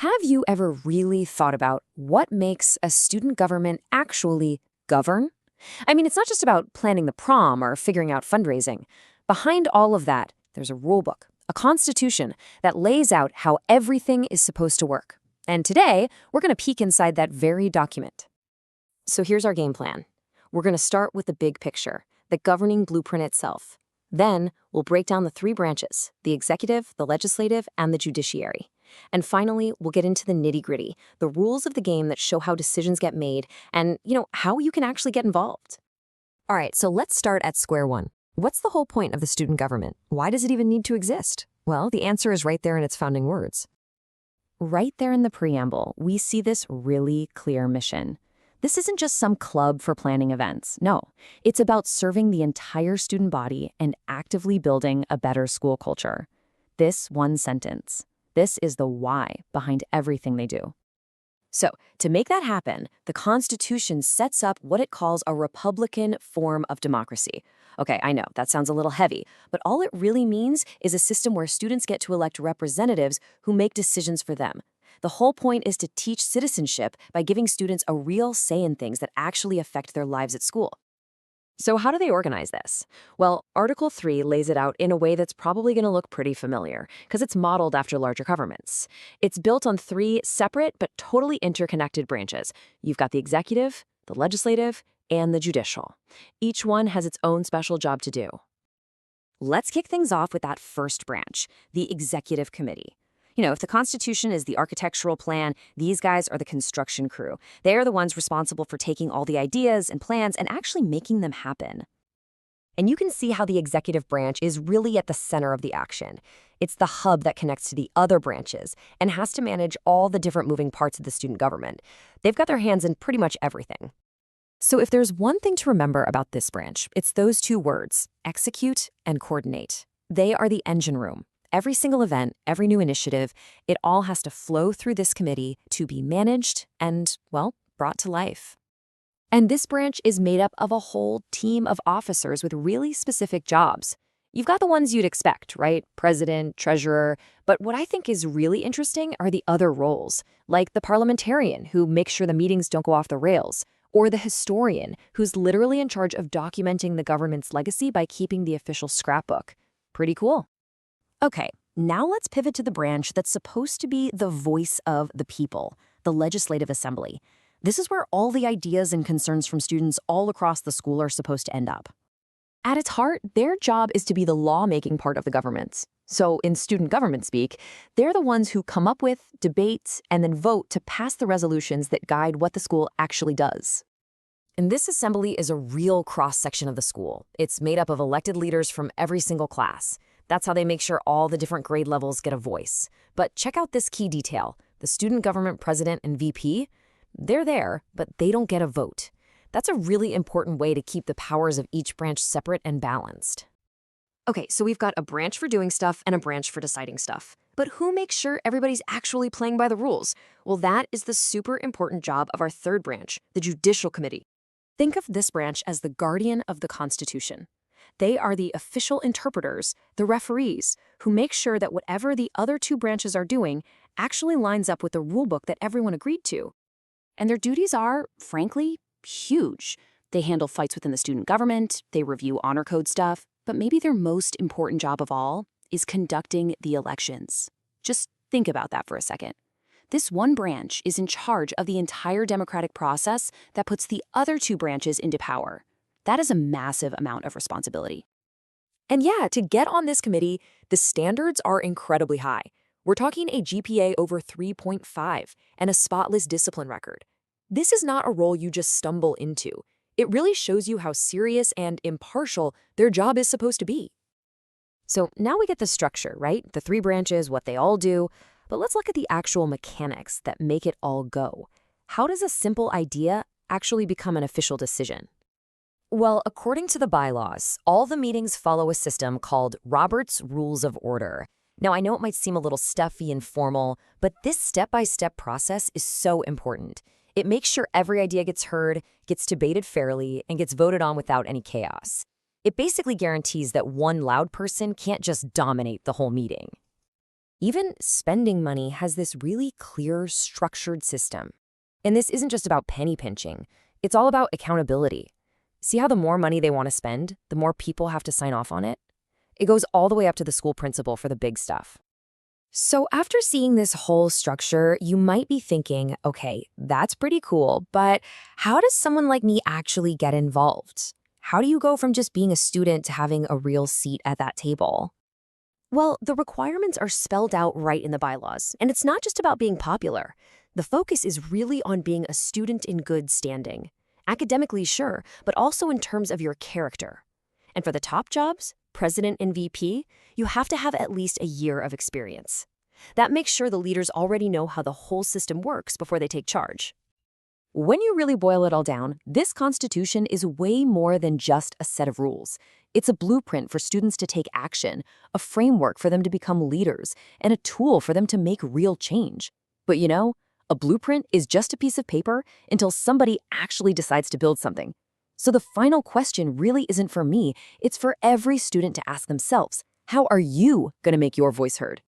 Have you ever really thought about what makes a student government actually govern? I mean, it's not just about planning the prom or figuring out fundraising. Behind all of that, there's a rule book, a constitution that lays out how everything is supposed to work. And today, we're going to peek inside that very document. So here's our game plan. We're going to start with the big picture, the governing blueprint itself. Then, we'll break down the three branches, the executive, the legislative, and the judiciary. And finally, we'll get into the nitty-gritty, the rules of the game that show how decisions get made and, how you can actually get involved. All right, so let's start at square one. What's the whole point of the student government? Why does it even need to exist? Well, the answer is right there in its founding words. Right there in the preamble, we see this really clear mission. This isn't just some club for planning events. No, it's about serving the entire student body and actively building a better school culture. This one sentence. This is the why behind everything they do. So, to make that happen, the Constitution sets up what it calls a Republican form of democracy. Okay, I know, that sounds a little heavy, but all it really means is a system where students get to elect representatives who make decisions for them. The whole point is to teach citizenship by giving students a real say in things that actually affect their lives at school. So how do they organize this? Well, Article 3 lays it out in a way that's probably going to look pretty familiar, because it's modeled after larger governments. It's built on three separate but totally interconnected branches. You've got the executive, the legislative, and the judicial. Each one has its own special job to do. Let's kick things off with that first branch, the executive committee. If the Constitution is the architectural plan, these guys are the construction crew. They are the ones responsible for taking all the ideas and plans and actually making them happen. And you can see how the executive branch is really at the center of the action. It's the hub that connects to the other branches and has to manage all the different moving parts of the student government. They've got their hands in pretty much everything. So if there's one thing to remember about this branch, it's those two words, execute and coordinate. They are the engine room. Every single event, every new initiative, it all has to flow through this committee to be managed and, brought to life. And this branch is made up of a whole team of officers with really specific jobs. You've got the ones you'd expect, right? President, treasurer. But what I think is really interesting are the other roles, like the parliamentarian who makes sure the meetings don't go off the rails, or the historian who's literally in charge of documenting the government's legacy by keeping the official scrapbook. Pretty cool. Okay, now let's pivot to the branch that's supposed to be the voice of the people, the Legislative Assembly. This is where all the ideas and concerns from students all across the school are supposed to end up. At its heart, their job is to be the lawmaking part of the government. So in student government speak, they're the ones who come up with, debate, and then vote to pass the resolutions that guide what the school actually does. And this assembly is a real cross-section of the school. It's made up of elected leaders from every single class. That's how they make sure all the different grade levels get a voice. But check out this key detail. The student government president and VP, they're there, but they don't get a vote. That's a really important way to keep the powers of each branch separate and balanced. Okay, so we've got a branch for doing stuff and a branch for deciding stuff. But who makes sure everybody's actually playing by the rules? Well, that is the super important job of our third branch, the Judicial Committee. Think of this branch as the guardian of the Constitution. They are the official interpreters, the referees, who make sure that whatever the other two branches are doing actually lines up with the rulebook that everyone agreed to. And their duties are, frankly, huge. They handle fights within the student government, they review honor code stuff, but maybe their most important job of all is conducting the elections. Just think about that for a second. This one branch is in charge of the entire democratic process that puts the other two branches into power. That is a massive amount of responsibility. And yeah, to get on this committee, the standards are incredibly high. We're talking a GPA over 3.5 and a spotless discipline record. This is not a role you just stumble into. It really shows you how serious and impartial their job is supposed to be. So now we get the structure, right? The three branches, what they all do. But let's look at the actual mechanics that make it all go. How does a simple idea actually become an official decision? Well, according to the bylaws, all the meetings follow a system called Robert's Rules of Order. Now, I know it might seem a little stuffy and formal, but this step-by-step process is so important. It makes sure every idea gets heard, gets debated fairly, and gets voted on without any chaos. It basically guarantees that one loud person can't just dominate the whole meeting. Even spending money has this really clear, structured system. And this isn't just about penny pinching. It's all about accountability. See how the more money they want to spend, the more people have to sign off on it? It goes all the way up to the school principal for the big stuff. So after seeing this whole structure, you might be thinking, okay, that's pretty cool, but how does someone like me actually get involved? How do you go from just being a student to having a real seat at that table? Well, the requirements are spelled out right in the bylaws, and it's not just about being popular. The focus is really on being a student in good standing. Academically, sure, but also in terms of your character. And for the top jobs, president and VP, you have to have at least a year of experience. That makes sure the leaders already know how the whole system works before they take charge. When you really boil it all down, this Constitution is way more than just a set of rules. It's a blueprint for students to take action, a framework for them to become leaders, and a tool for them to make real change. But you know, a blueprint is just a piece of paper until somebody actually decides to build something. So the final question really isn't for me, it's for every student to ask themselves, how are you going to make your voice heard?